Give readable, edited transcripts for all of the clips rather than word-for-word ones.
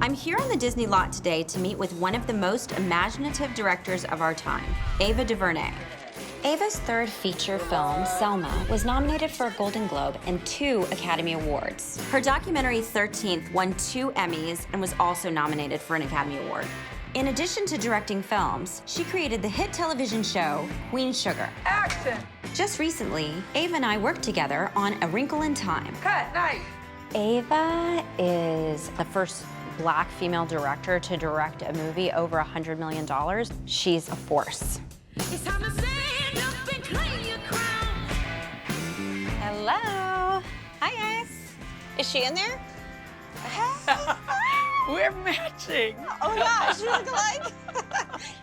I'm here on the Disney lot today to meet with one of the most imaginative directors of our time, Ava DuVernay. Ava's third feature film, Selma, was nominated for a Golden Globe and 2 Academy Awards. Her documentary, 13th, won 2 Emmys and was also nominated for an Academy Award. In addition to directing films, she created the hit television show, Queen Sugar. Action! Just recently, Ava and I worked together on A Wrinkle in Time. Cut, nice. Ava is the first Black female director to direct a movie over $100 million. She's a force. It's time to stand up and claim your crown. Hello. Hi, guys. Is she in there? We're matching. Oh my gosh, you look alike.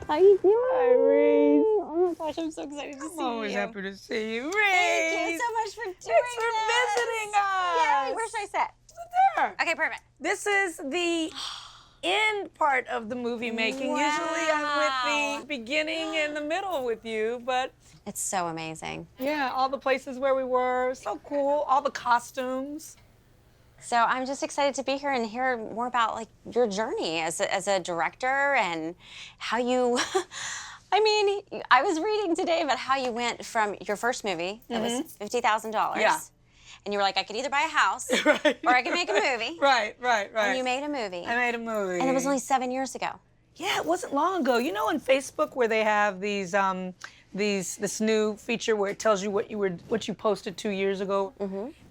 How you doing? Hi, Reese. Oh my gosh, I'm so excited to see you. I'm always happy to see you, Reese. Thank you so much for doing Thanks for visiting us. Yay, where should I sit? Sit there. Okay, perfect. This is the end part of the movie making. Wow. Usually I'm with the beginning and the middle with you, but It's so amazing. yeah, all the places where we were, so cool. All the costumes. So I'm just excited to be here and hear more about like your journey as a director and how you, I mean, I was reading today about how you went from your first movie that was $50,000. Yeah. And you were like, I could either buy a house Right. or I could make a movie. Right. And you made a movie. I made a movie. And it was only 7 years ago. Yeah, it wasn't long ago. You know, on Facebook where they have these this new feature where it tells you what you posted 2 years ago.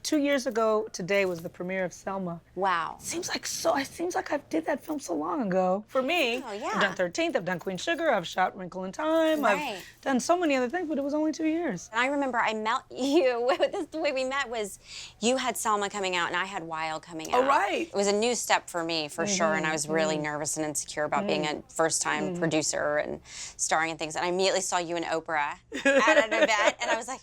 2 years ago today was the premiere of Selma. Wow. Seems like I did that film so long ago. For me, Oh, yeah. I've done 13th, I've done Queen Sugar, I've shot Wrinkle in Time, Right. I've done so many other things, but it was only 2 years. And I remember I met you, the way we met was you had Selma coming out and I had Wild coming out. Oh, right. It was a new step for me, for sure, and I was really nervous and insecure about being a first-time producer and starring in things. And I immediately saw you and Oprah at an event, and I was like,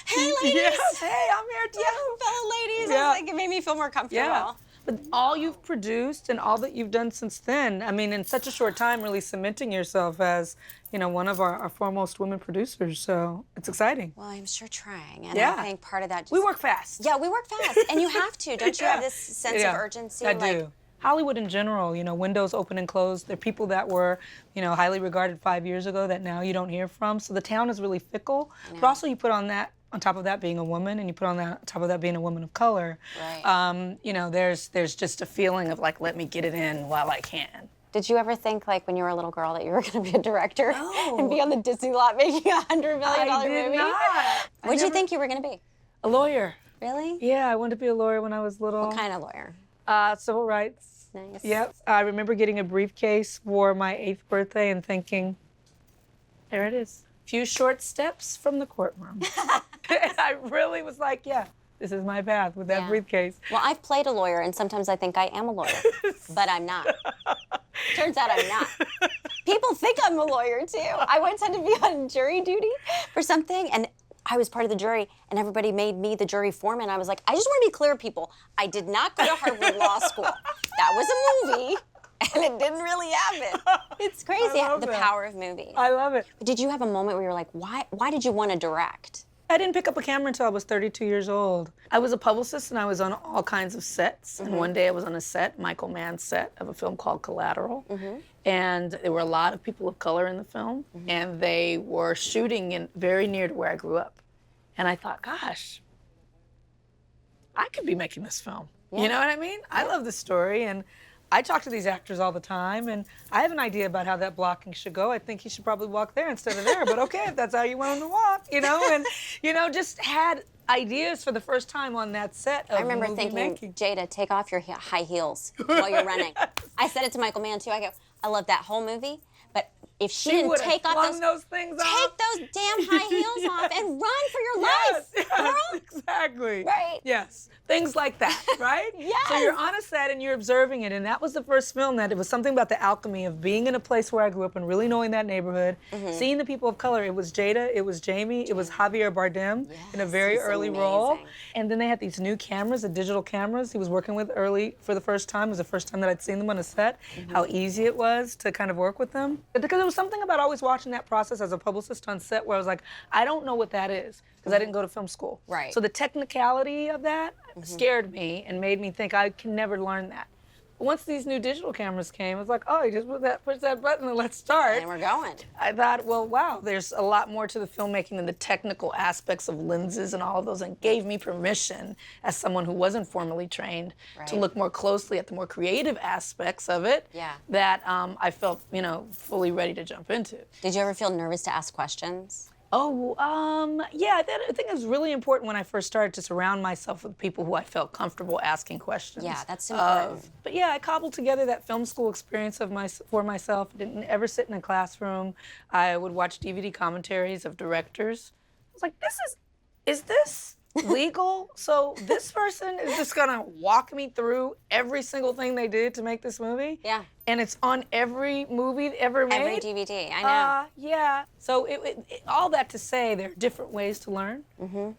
hey, ladies. Yes, hey, I'm here too. Yeah, fellow ladies. Yeah. I was like, it made me feel more comfortable. Yeah. But all you've produced and all that you've done since then, I mean, in such a short time, really cementing yourself as, you know, one of our foremost women producers. So it's exciting. Well, I'm sure trying, and Yeah. I think part of that just... We work fast. Yeah, we work fast, and you have to. Don't you have this sense of urgency? I do. Hollywood in general, you know, windows open and close. There are people that were, you know, highly regarded 5 years ago that now you don't hear from. So the town is really fickle. But also you put on top of that being a woman, and you put on top of that being a woman of color. Right. You know, there's just a feeling of like, let me get it in while I can. Did you ever think, like, when you were a little girl, that you were going to be a director No. and be on the Disney lot making a $100 million I did movie? not. What did you think you were going to be? A lawyer. Really? Yeah, I wanted to be a lawyer when I was little. What kind of lawyer? Civil rights. Nice. Yep. I remember getting a briefcase for my 8th birthday and thinking, there it is. Few short steps from the courtroom. And I really was like, yeah, this is my path with that Yeah. briefcase. Well, I've played a lawyer, and sometimes I think I am a lawyer, but I'm not. Turns out I'm not. People think I'm a lawyer, too. I once had to be on jury duty for something, and I was part of the jury, and everybody made me the jury foreman. I was like, I just want to be clear, people. I did not go to Harvard Law School. That was a movie, and it didn't really happen. It's crazy, I love the that. power of movies. I love it. But did you have a moment where you were like, why did you want to direct? I didn't pick up a camera until I was 32 years old. I was a publicist and I was on all kinds of sets. And one day I was on a set, Michael Mann's set, of a film called Collateral. And there were a lot of people of color in the film. And they were shooting very near to where I grew up. And I thought, gosh, I could be making this film. You know what I mean? I love this story. And I talk to these actors all the time, and I have an idea about how that blocking should go. I think he should probably walk there instead of there, but okay, if that's how you want him to walk, you know? And, you know, just had ideas for the first time on that set of I remember movie thinking, making. Jada, take off your high heels while you're running. I said it to Michael Mann, too. I go, I love that whole movie, but if she didn't would've take off flung those things off. take those damn high heels off and run for your life, girl. Exactly. Right. Yes. Things like that, right? Yes. So you're on a set and you're observing it, and that was the first film that it was something about the alchemy of being in a place where I grew up and really knowing that neighborhood, seeing the people of color. It was Jada, it was Jamie, it was Javier Bardem in a very he's early role. amazing. And then they had these new cameras, the digital cameras he was working with early for the first time. It was the first time that I'd seen them on a set, how easy it was to kind of work with them. Because there was something about always watching that process as a publicist on set where I was like, I don't know what that is, because I didn't go to film school. Right. So the technicality of that scared me and made me think I can never learn that. once these new digital cameras came, it's like, oh, you just push that button and let's start. And we're going. I thought, well, wow, there's a lot more to the filmmaking than the technical aspects of lenses and all of those, and gave me permission as someone who wasn't formally trained to look more closely at the more creative aspects of it that I felt, fully ready to jump into. Did you ever feel nervous to ask questions? Oh, yeah, I think it was really important when I first started to surround myself with people who I felt comfortable asking questions. Yeah, that's important. But yeah, I cobbled together that film school experience for myself. Didn't ever sit in a classroom. I would watch DVD commentaries of directors. I was like, is this legal? So this person is just gonna walk me through every single thing they did to make this movie? Yeah. And it's on every movie ever made? Every DVD, I know. Yeah. So all that to say, there are different ways to learn.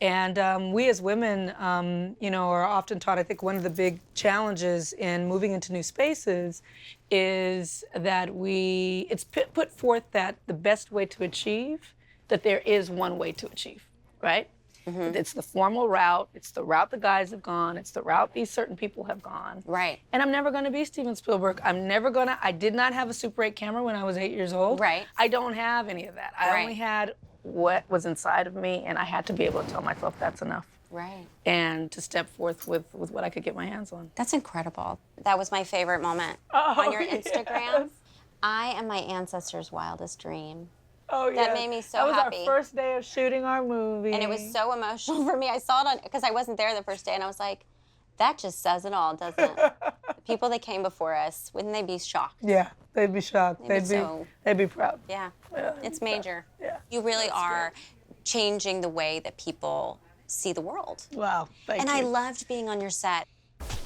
And we as women, are often taught, I think one of the big challenges in moving into new spaces is that it's put forth that the best way to achieve, that there is one way to achieve, right? It's the formal route. It's the route the guys have gone. It's the route these certain people have gone. Right. And I'm never going to be Steven Spielberg. I did not have a Super 8 camera when I was 8 years old. Right. I don't have any of that. I only had what was inside of me, and I had to be able to tell myself that's enough. Right. And to step forth with what I could get my hands on. That's incredible. That was my favorite moment on your Instagram. I am my ancestors' wildest dream. Oh, yeah. That made me so happy. That happy. was our first day of shooting our movie. And it was so emotional for me. I saw it because I wasn't there the first day, and I was like, that just says it all, doesn't it? The people that came before us, wouldn't they be shocked? Yeah, they'd be shocked. They'd be proud. Yeah, it's major. Yeah. You really are changing the way that people see the world. Wow, thank you. And I loved being on your set.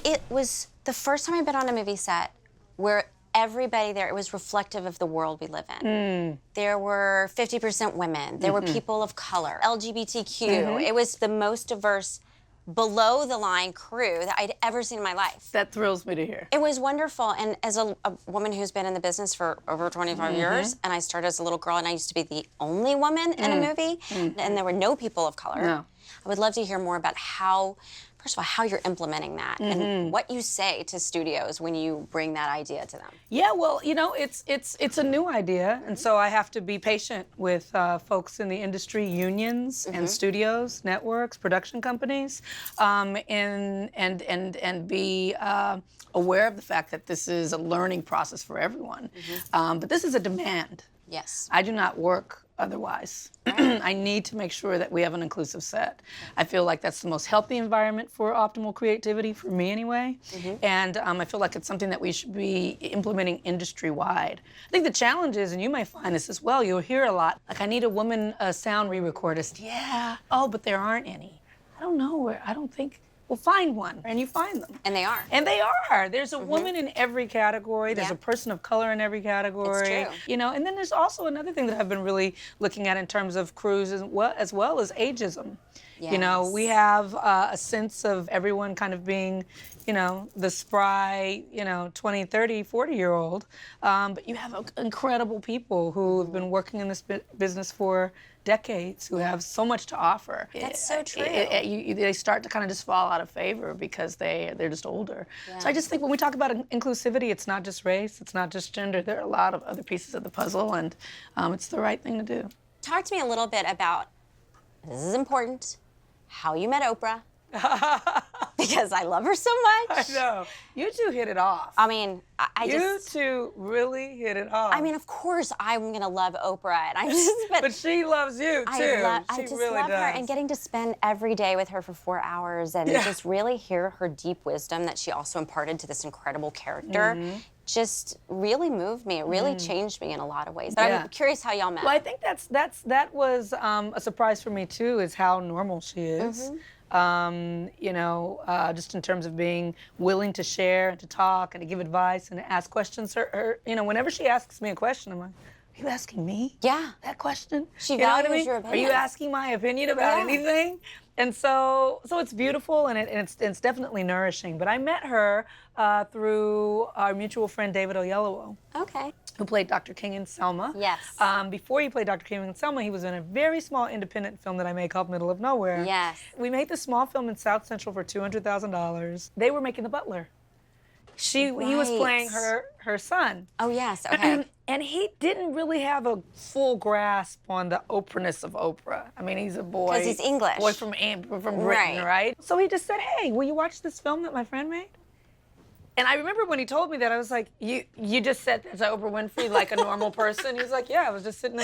It was the first time I've been on a movie set where everybody there, it was reflective of the world we live in. There were 50% women. There were people of color, LGBTQ. It was the most diverse, below the line crew that I'd ever seen in my life. That thrills me to hear. It was wonderful. And as a woman who's been in the business for over 25 years, and I started as a little girl, and I used to be the only woman in a movie, and there were no people of color. No. I would love to hear more about first of all, how you're implementing that and what you say to studios when you bring that idea to them. Yeah, well, it's a new idea, and so I have to be patient with folks in the industry, unions and studios, networks, production companies, and be aware of the fact that this is a learning process for everyone. But this is a demand. Yes. I do not work otherwise. I need to make sure that we have an inclusive set. I feel like that's the most healthy environment for optimal creativity, for me anyway. And I feel like it's something that we should be implementing industry-wide. I think the challenge is, and you may find this as well, you'll hear a lot, like, I need a woman sound re-recordist. Yeah. Oh, but there aren't any. I don't know. I don't think. Well, find one, and you find them. And they are. And they are. There's a woman in every category. There's a person of color in every category. It's true. And then there's also another thing that I've been really looking at in terms of crews as well as ageism. Yes. We have a sense of everyone kind of being, the spry, 20, 30, 40-year-old. But you have incredible people who have been working in this business for decades, who have so much to offer. That's so true. They start to kind of just fall out of favor because they're just older. So I just think when we talk about inclusivity, it's not just race, it's not just gender. There are a lot of other pieces of the puzzle, and it's the right thing to do. Talk to me a little bit about, this is important, how you met Oprah. Because I love her so much. I know. You two hit it off. I mean, You two really hit it off. I mean, of course, I'm gonna love Oprah, and I just. But she loves you too. I She just really love does. her, and getting to spend every day with her for 4 hours and just really hear her deep wisdom that she also imparted to this incredible character. Just really moved me. It really changed me in a lot in But I'm curious how y'all met. Well, I think that was a surprise for me too, is how normal she is. Just in terms of being willing to share and to talk and to give advice and to ask questions. Whenever she asks me a question, I'm like, are you asking me? Yeah. That question? She You know what I values mean? your Are opinion. you asking my opinion about anything? And so it's beautiful, and it's definitely nourishing. But I met her through our mutual friend David Oyelowo, Okay. who played Dr. King in Selma. Yes. Before he played Dr. King in Selma, he was in a very small independent film that I made called Middle of Nowhere. Yes. We made this small film in South Central for $200,000. They were making The Butler. He was playing her son. Oh, yes, okay. And he didn't really have a full grasp on the Oprah-ness of Oprah. I mean, he's a boy. Because he's English. Boy from Britain, right? So he just said, hey, will you watch this film that my friend made? And I remember when he told me that, I was like, you just said that to Oprah Winfrey like a normal person? He was like, yeah, I was just sitting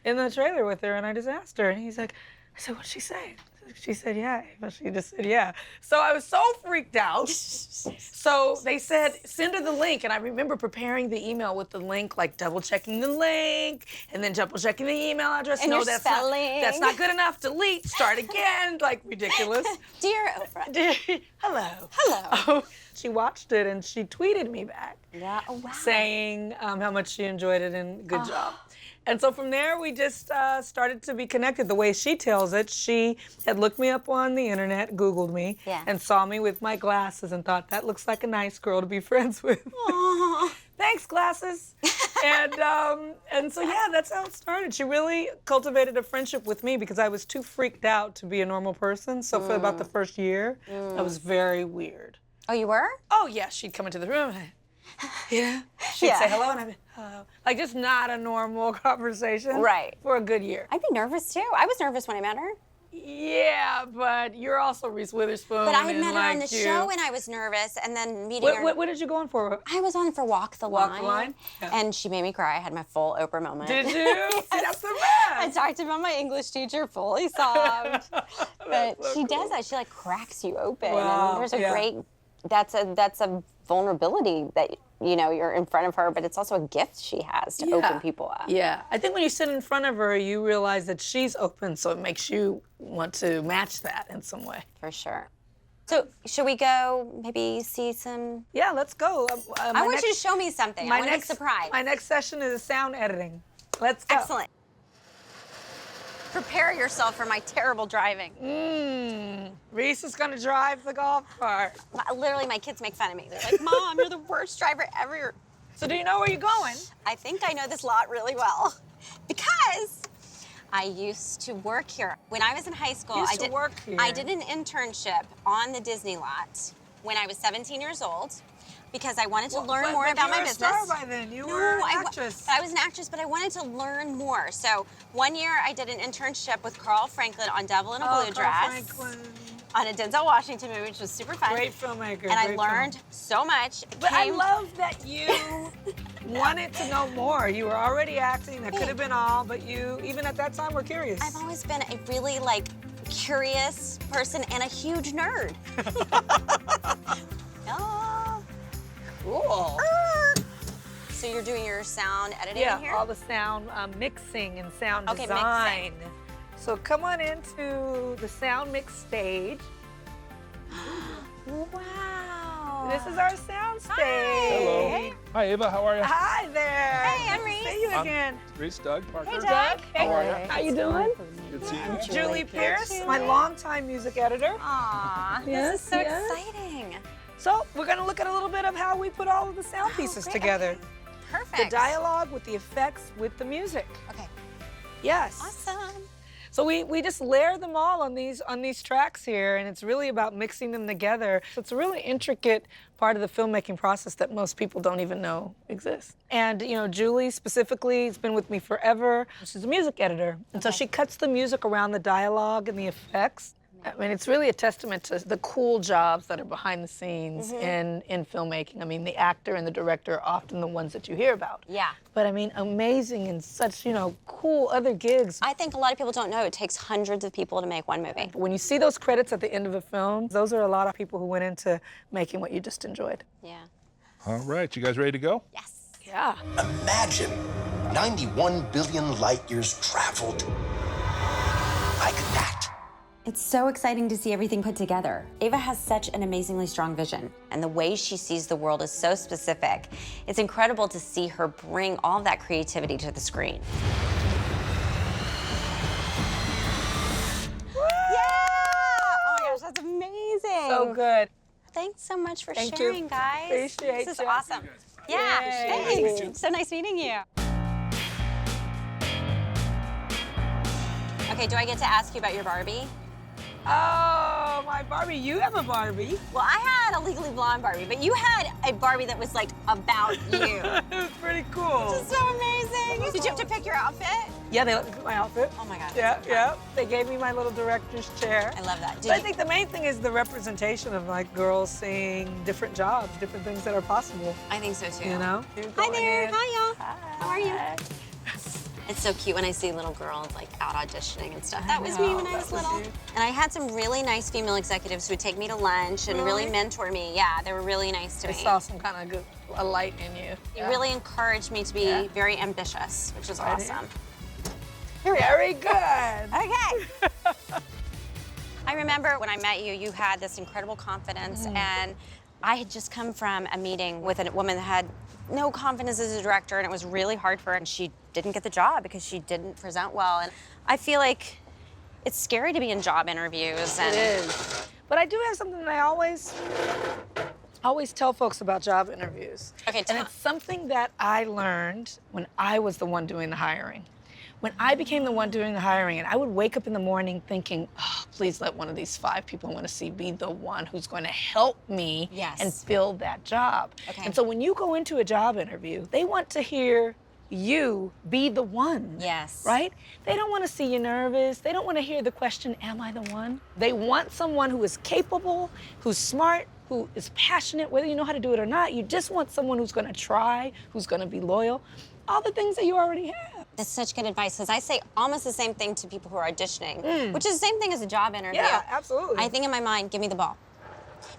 in the trailer with her and I just asked her. And he's like, I said, what'd she say? She said, yeah. But she just said, yeah. So I was so freaked out. So they said, send her the link. And I remember preparing the email with the link, like double checking the link and then double checking the email address. And no, your spelling. that's not good enough. Delete, start again, like ridiculous. Dear Oprah. Hello. Hello. She watched it and she tweeted me back. Yeah, oh, wow. Saying how much she enjoyed it and good job. And so from there, we just started to be connected. The way she tells it, she had looked me up on the internet, Googled me, and saw me with my glasses and thought, that looks like a nice girl to be friends with. Aww. Thanks, glasses. And so, yeah, that's how it started. She really cultivated a friendship with me because I was too freaked out to be a normal person. So for about the first year, I was very weird. Oh, you were? Oh, yeah, she'd come into the room and she'd say hello and I'd be, hello. Like just not a normal conversation. Right. For a good year. I'd be nervous too. I was nervous when I met her. Yeah, but you're also Reese Witherspoon. But I had met her on the show and I was nervous, and then meeting her. What did you go on for? I was on for Walk the Line. Walk the Line? Yeah. And she made me cry. I had my full Oprah moment. Did you? Yes. See, that's the best. I talked about my English teacher, fully sobbed. But so she cool. does that. She like cracks you open. Wow. And there's a great, that's a vulnerability that, you know, you're in front of her, but it's also a gift she has to open people up. Yeah, I think when you sit in front of her, you realize that she's open, so it makes you want to match that in some way. For sure. So should we go maybe see some? Yeah, let's go. I want you to show me something. I want to be surprised. My next session is sound editing. Let's go. Excellent. Prepare yourself for my terrible driving. Reese is gonna drive the golf cart. Literally, my kids make fun of me. They're like, Mom, you're the worst driver ever. So do you know where you're going? I think I know this lot really well because I used to work here. When I was in high school, I did an internship on the Disney lot when I was 17 years old because I wanted to learn more about my business. You were a star by then. You were an actress. I was an actress, but I wanted to learn more. So one year I did an internship with Carl Franklin on Devil in a Blue Dress. On a Denzel Washington movie, which was super fun. Great filmmaker. And I learned so much. But I love that you wanted to know more. You were already acting. That could have been all, but you, even at that time, were curious. I've always been a really, like, curious person and a huge nerd. Oh. Cool. So you're doing your sound editing here? Yeah, all the sound mixing and sound Okay, design. So come on into the sound mix stage. Wow. This is our sound stage. Hello. Hi, Ava. How are you? Hi there. Hey, I'm Reese. Good to see you again. Reese, Doug, Parker. Hey, Doug. Hey, How are you? how you doing? Good to see you. Julie Pierce, my longtime music editor. Aw, Yes, this is so yes. exciting. So we're going to look at a little bit of how we put all of the sound pieces great. together. Perfect. The dialogue with the effects with the music. Okay. Yes. Awesome. So we just layer them all on these tracks here, and it's really about mixing them together. So it's a really intricate part of the filmmaking process that most people don't even know exists. And you know, Julie specifically has been with me forever. She's a music editor, and so she cuts the music around the dialogue and the effects. I mean, it's really a testament to the cool jobs that are behind the scenes in filmmaking. I mean, the actor and the director are often the ones that you hear about. Yeah. But I mean, amazing and such, you know, cool other gigs. I think a lot of people don't know it takes hundreds of people to make one movie. When you see those credits at the end of a film, those are a lot of people who went into making what you just enjoyed. Yeah. All right, you guys ready to go? Yes. Yeah. Imagine 91 billion light years traveled like that. It's so exciting to see everything put together. Ava has such an amazingly strong vision, and the way she sees the world is so specific. It's incredible to see her bring all of that creativity to the screen. Yeah! Oh my gosh, that's amazing. So good. Thanks so much for Thank sharing, you. guys. Appreciate This is you. awesome. Yeah, Yay. thanks. So nice meeting you. Okay, do I get to ask you about your Barbie? Oh, my Barbie. You have a Barbie. Well, I had a Legally Blonde Barbie, but you had a Barbie that was like about you. It was pretty cool. This is so amazing. Did you have to pick your outfit? Yeah, they let me pick my outfit. Oh my God. Yeah, yeah. They gave me my little director's chair. I love that. But I think the main thing is the representation of like girls seeing different jobs, different things that are possible. I think so too. You know? Hi there. Hi, y'all. Hi. How are you? It's so cute when I see little girls like out auditioning and stuff. That was me when I was little. And I had some really nice female executives who would take me to lunch and really mentor me. Yeah, they were really nice to me. I saw some kind of good, a light in you. You really encouraged me to be very ambitious, which is awesome. Very good. Okay. I remember when I met you, you had this incredible confidence, and I had just come from a meeting with a woman that had no confidence as a director, and it was really hard for her, and she didn't get the job because she didn't present well. And I feel like it's scary to be in job interviews. And It is. But I do have something that I always tell folks about job interviews. Okay, and it's something that I learned when I was the one doing the hiring. When I became the one doing the hiring, and I would wake up in the morning thinking, oh, please let one of these 5 people I want to see be the one who's going to help me and fill that job. Okay. And so when you go into a job interview, they want to hear you be the one. Yes. Right? They don't want to see you nervous. They don't want to hear the question, am I the one? They want someone who is capable, who's smart, who is passionate, whether you know how to do it or not. You just want someone who's going to try, who's going to be loyal. All the things that you already have. That's such good advice, because I say almost the same thing to people who are auditioning, which is the same thing as a job interview. Yeah, absolutely. I think in my mind, give me the ball.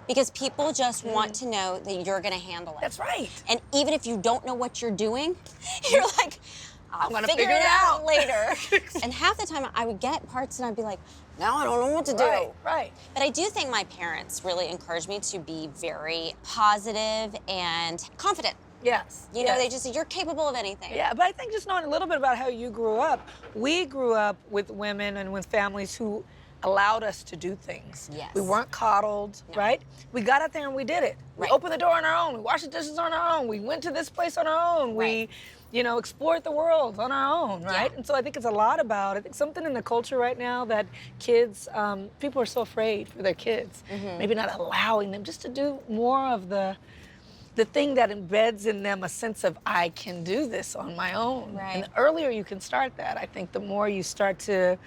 Because people just want to know that you're gonna handle it. That's right. And even if you don't know what you're doing, you're like, I'll gonna figure figure it it out out. later. And half the time I would get parts and I'd be like, now I don't know what to do. Right. But I do think my parents really encouraged me to be very positive and confident. Yes. You know, yes. they just say, you're capable of anything. Yeah, but I think just knowing a little bit about how you grew up, we grew up with women and with families who allowed us to do things. Yes. We weren't coddled, right? We got out there and we did it. Right. We opened the door on our own. We washed the dishes on our own. We went to this place on our own. Right. We, explored the world on our own, right? Yeah. And so I think it's a lot about, I think something in the culture right now that kids, people are so afraid for their kids. Maybe not allowing them just to do more of the thing that embeds in them a sense of, I can do this on my own. Right. And the earlier you can start that, I think the more you start to,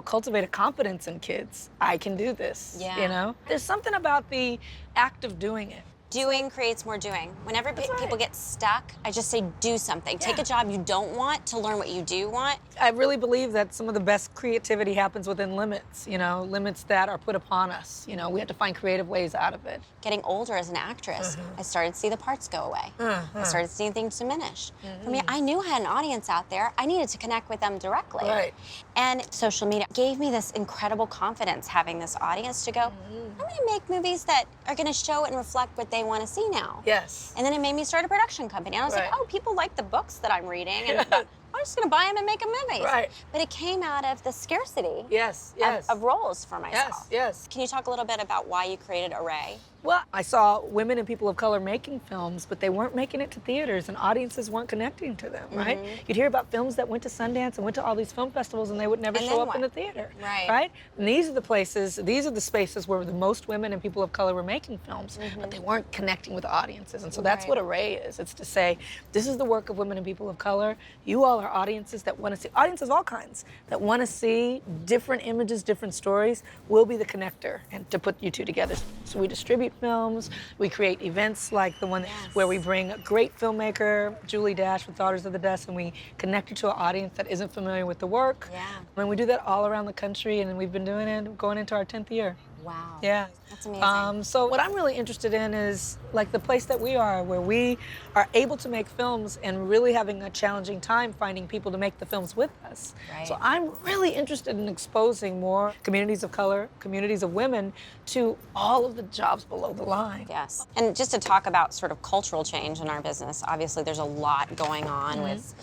cultivate a confidence in kids. I can do this, Yeah. There's something about the act of doing it. Doing creates more doing. Whenever people get stuck, I just say do something. Take a job you don't want to learn what you do want. I really believe that some of the best creativity happens within limits, limits that are put upon us. We have to find creative ways out of it. Getting older as an actress, I started to see the parts go away. I started seeing things diminish. For me, I knew I had an audience out there. I needed to connect with them directly. Right. And social media gave me this incredible confidence, having this audience to go, I'm gonna make movies that are gonna show and reflect what they wanna see now. Yes. And then it made me start a production company. And I was like, oh, people like the books that I'm reading. And I'm just gonna buy them and make them movies. Right. But it came out of the scarcity Yes, yes. of roles for myself. Yes. Can you talk a little bit about why you created Array? Well, I saw women and people of color making films, but they weren't making it to theaters and audiences weren't connecting to them, right? You'd hear about films that went to Sundance and went to all these film festivals and they would never And show then up in the what? theater, Right. And these are the spaces where the most women and people of color were making films, but they weren't connecting with audiences. And so that's what Array is. It's to say, this is the work of women and people of color. You all are audiences that want to see, audiences of all kinds, that want to see different images, different stories. We'll be the connector and to put you two together. So we distribute films. We create events like the one where we bring a great filmmaker, Julie Dash with Daughters of the Dust, and we connect you to an audience that isn't familiar with the work. Yeah. I mean, we do that all around the country, and we've been doing it going into our 10th year. Wow. Yeah. That's amazing. So what I'm really interested in is like the place that we are, where we are able to make films and really having a challenging time finding people to make the films with us. Right. So I'm really interested in exposing more communities of color, communities of women to all of the jobs below the line. Yes. And just to talk about sort of cultural change in our business, obviously there's a lot going on with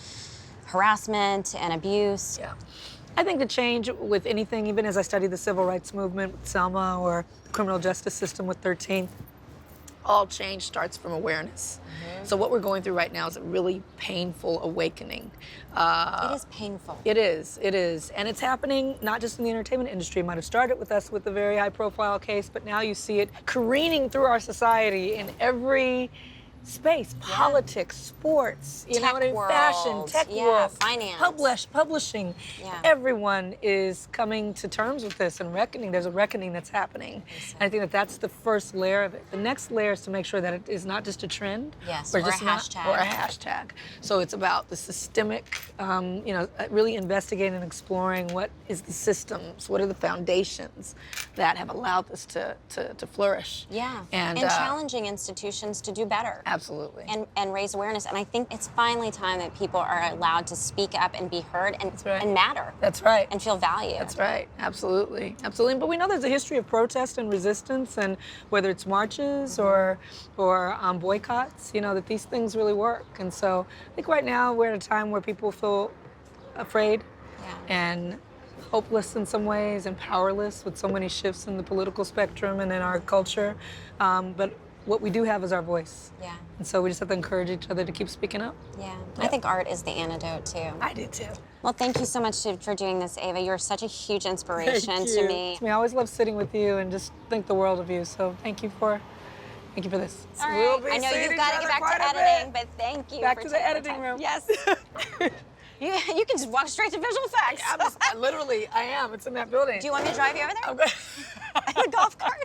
harassment and abuse. Yeah. I think the change with anything, even as I study the civil rights movement with Selma or the criminal justice system with 13th, all change starts from awareness. So what we're going through right now is a really painful awakening. It is painful. It is. And it's happening not just in the entertainment industry. It might have started with us with a very high profile case, but now you see it careening through our society in every space, politics, sports, you know what I mean, fashion, tech world, finance, publishing. Everyone is coming to terms with this and reckoning. There's a reckoning that's happening. And I think that that's the first layer of it. The next layer is to make sure that it is not just a trend, or just a hashtag. Or a hashtag. So it's about the systemic, you know, really investigating and exploring what is the systems, what are the foundations that have allowed this to flourish. And challenging institutions to do better. Absolutely. And raise awareness. And I think it's finally time that people are allowed to speak up and be heard and matter. That's right. And feel valued. That's right. Absolutely. Absolutely. But we know there's a history of protest and resistance, and whether it's marches or boycotts, you know, that these things really work. And so I think right now we're at a time where people feel afraid and hopeless in some ways and powerless with so many shifts in the political spectrum and in our culture. But what we do have is our voice. And so we just have to encourage each other to keep speaking up. I think art is the antidote too. I do too. Well, thank you so much for doing this, Ava. You're such a huge inspiration to me. I always love sitting with you and just think the world of you. So thank you for this. All right. I know you've got to get back to editing, but thank you. Back to the editing room. Yes. You can just walk straight to visual effects. Literally, I am. It's in that building. Do you want me to drive you over there? I'm good. In a golf cart?